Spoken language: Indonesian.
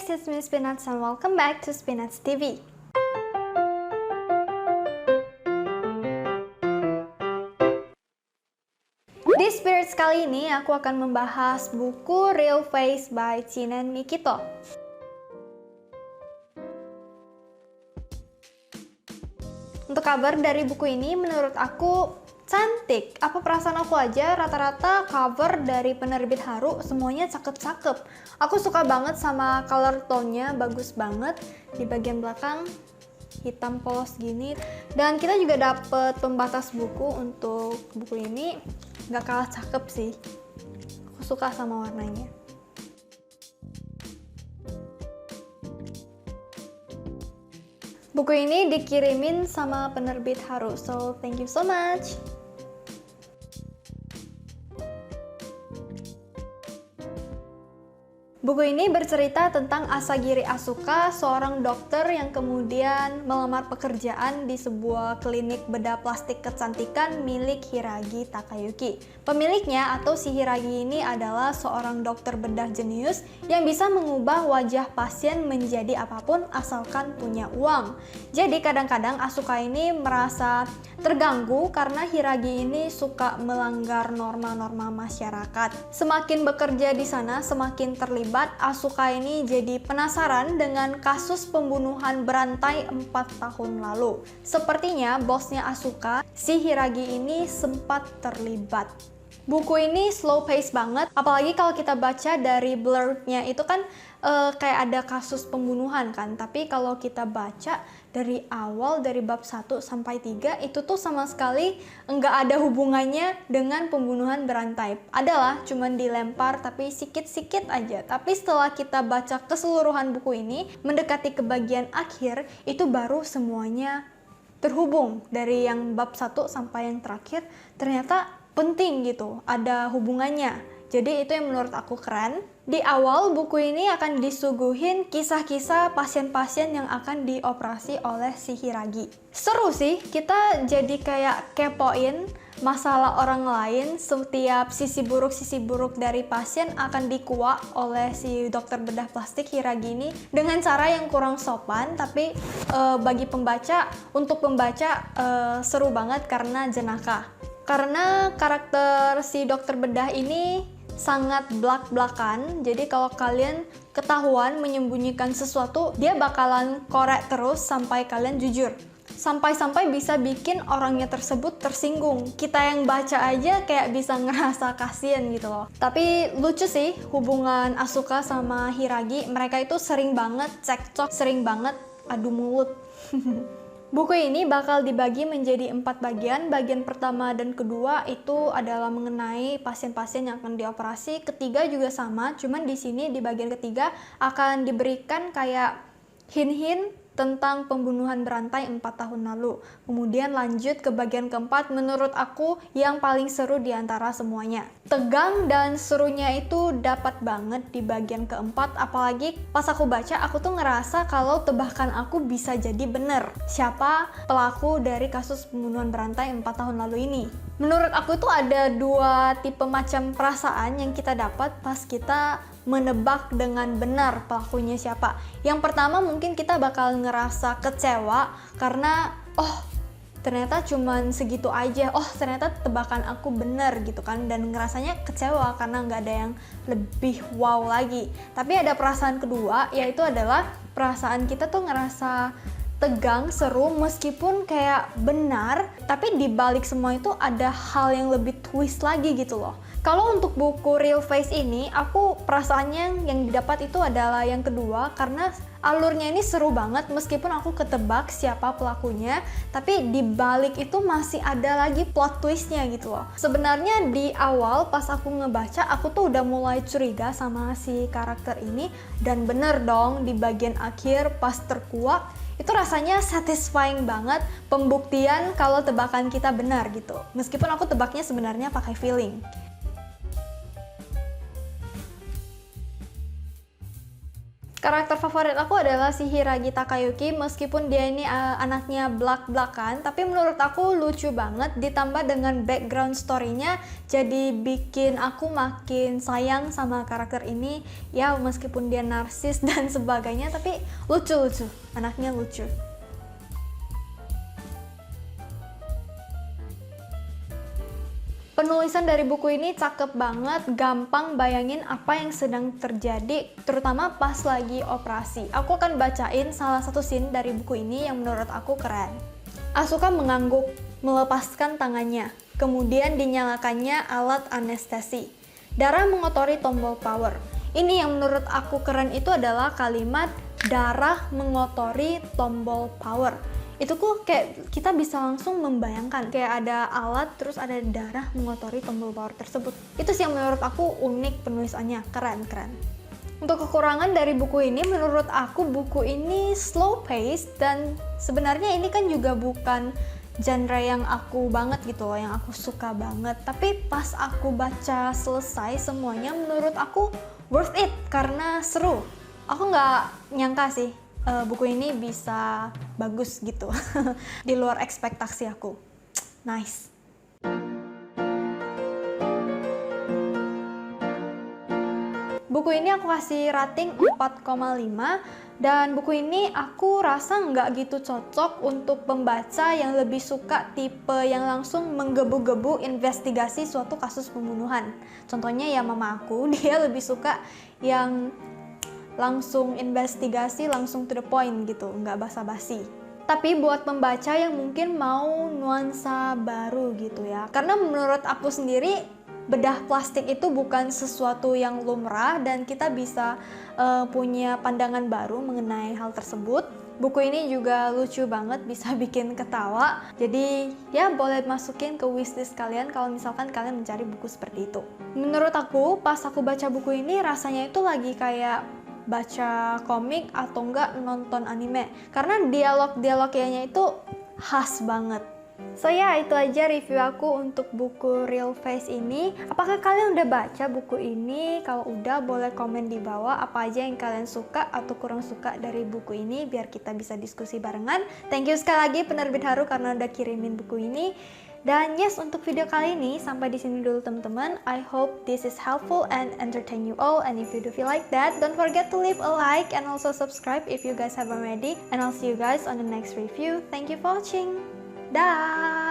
guys, it's me Spinats and welcome back to Spinats TV. Di Spirits kali ini aku akan membahas buku Real Face by Chinen Mikito. Untuk kabar dari buku ini menurut aku cantik. Apa perasaan aku aja, rata-rata cover dari penerbit Haru semuanya cakep-cakep. Aku suka banget sama color tone-nya, bagus banget. Di bagian belakang hitam polos gini. Dan kita juga dapet pembatas buku untuk buku ini. Gak kalah cakep sih. Aku suka sama warnanya. Buku ini dikirimin sama penerbit Haru, so thank you so much. Buku ini bercerita tentang Asagiri Asuka, seorang dokter yang kemudian melamar pekerjaan di sebuah klinik bedah plastik kecantikan milik Hiragi Takayuki. Pemiliknya atau si Hiragi ini adalah seorang dokter bedah jenius yang bisa mengubah wajah pasien menjadi apapun asalkan punya uang. Jadi kadang-kadang Asuka ini merasa terganggu karena Hiragi ini suka melanggar norma-norma masyarakat. Semakin bekerja di sana, semakin terlibat. Asuka ini jadi penasaran dengan kasus pembunuhan berantai 4 tahun lalu. Sepertinya bosnya Asuka, si Hiragi ini sempat terlibat. Buku ini slow pace banget, apalagi kalau kita baca dari blurb-nya itu kan kayak ada kasus pembunuhan kan. Tapi kalau kita baca dari awal, dari bab 1 sampai 3 itu tuh sama sekali nggak ada hubungannya dengan pembunuhan berantai. Adalah cuman dilempar tapi sikit-sikit aja. Tapi setelah kita baca keseluruhan buku ini, mendekati ke bagian akhir, itu baru semuanya terhubung. Dari yang bab 1 sampai yang terakhir ternyata penting gitu, ada hubungannya. Jadi itu yang menurut aku keren. Di awal buku ini akan disuguhin kisah-kisah pasien-pasien yang akan dioperasi oleh si Hiragi. Seru sih, kita jadi kayak kepoin masalah orang lain. Setiap sisi buruk dari pasien akan dikuak oleh si dokter bedah plastik Hiragi ini dengan cara yang kurang sopan. Tapi bagi pembaca, untuk pembaca seru banget karena jenaka. Karena karakter si dokter bedah ini sangat blak-blakan, jadi kalau kalian ketahuan menyembunyikan sesuatu, dia bakalan korek terus sampai kalian jujur. Sampai-sampai bisa bikin orangnya tersebut tersinggung. Kita yang baca aja kayak bisa ngerasa kasihan gitu loh. Tapi lucu sih hubungan Asuka sama Hiragi, mereka itu sering banget cekcok, sering banget adu mulut. Buku ini bakal dibagi menjadi 4 bagian. Bagian pertama dan kedua itu adalah mengenai pasien-pasien yang akan dioperasi. Ketiga juga sama, cuman di sini di bagian ketiga akan diberikan kayak hint-hint tentang pembunuhan berantai 4 tahun lalu. Kemudian lanjut ke bagian keempat, menurut aku yang paling seru di antara semuanya. Tegang dan serunya itu dapat banget di bagian keempat, apalagi pas aku baca aku tuh ngerasa kalau tebakan aku bisa jadi bener. Siapa pelaku dari kasus pembunuhan berantai 4 tahun lalu ini? Menurut aku tuh ada 2 tipe macam perasaan yang kita dapat pas kita menebak dengan benar pelakunya siapa. Yang pertama mungkin kita bakal ngerasa kecewa karena ternyata cuman segitu aja, ternyata tebakan aku bener gitu kan, dan ngerasanya kecewa karena nggak ada yang lebih wow lagi. Tapi ada perasaan kedua, yaitu adalah perasaan kita tuh ngerasa tegang, seru, meskipun kayak benar, tapi di balik semua itu ada hal yang lebih twist lagi gitu loh. Kalau untuk buku Real Face ini, aku perasaannya yang didapat itu adalah yang kedua, karena alurnya ini seru banget, meskipun aku ketebak siapa pelakunya, tapi di balik itu masih ada lagi plot twistnya gitu loh. Sebenarnya di awal pas aku ngebaca, aku tuh udah mulai curiga sama si karakter ini, dan bener dong di bagian akhir pas terkuak, itu rasanya satisfying banget, pembuktian kalau tebakan kita benar gitu. Meskipun aku tebaknya sebenarnya pakai feeling. Karakter favorit aku adalah si Hiragi Takayuki, meskipun dia ini anaknya blak-blakan, tapi menurut aku lucu banget, ditambah dengan background story-nya, jadi bikin aku makin sayang sama karakter ini. Ya meskipun dia narsis dan sebagainya, tapi lucu-lucu, anaknya lucu. Penulisan dari buku ini cakep banget, gampang bayangin apa yang sedang terjadi, terutama pas lagi operasi. Aku akan bacain salah satu scene dari buku ini yang menurut aku keren. Asuka mengangguk, melepaskan tangannya, kemudian dinyalakannya alat anestesi. Darah mengotori tombol power. Ini yang menurut aku keren itu adalah kalimat darah mengotori tombol power. Itu kok kayak kita bisa langsung membayangkan kayak ada alat terus ada darah mengotori tombol power tersebut. Itu sih yang menurut aku unik penulisannya, keren. Untuk kekurangan dari buku ini, menurut aku buku ini slow pace, dan sebenarnya ini kan juga bukan genre yang aku banget gitu loh, yang aku suka banget. Tapi pas aku baca selesai semuanya, menurut aku worth it karena seru. Aku nggak nyangka sih buku ini bisa bagus gitu. Di luar ekspektasi aku. Nice. Buku ini aku kasih rating 4,5, dan buku ini aku rasa nggak gitu cocok untuk pembaca yang lebih suka tipe yang langsung menggebu-gebu investigasi suatu kasus pembunuhan. Contohnya ya mama aku, dia lebih suka yang langsung investigasi, langsung to the point gitu, nggak basa-basi. Tapi buat pembaca yang mungkin mau nuansa baru gitu ya, karena menurut aku sendiri bedah plastik itu bukan sesuatu yang lumrah dan kita bisa punya pandangan baru mengenai hal tersebut. Buku ini juga lucu banget, bisa bikin ketawa. Jadi ya boleh masukin ke wishlist kalian kalau misalkan kalian mencari buku seperti itu. Menurut aku, pas aku baca buku ini rasanya itu lagi kayak baca komik atau enggak nonton anime, karena dialog-dialognya itu khas banget. So ya, itu aja review aku untuk buku Real Face ini. Apakah kalian udah baca buku ini? Kalau udah, boleh komen di bawah apa aja yang kalian suka atau kurang suka dari buku ini, biar kita bisa diskusi barengan. Thank you sekali lagi Penerbit Haru karena udah kirimin buku ini. Dan yes, untuk video kali ini sampai di sini dulu teman-teman. I hope this is helpful and entertain you all. And if you do feel like that, don't forget to leave a like and also subscribe if you guys haven't already. And I'll see you guys on the next review. Thank you for watching. Dah.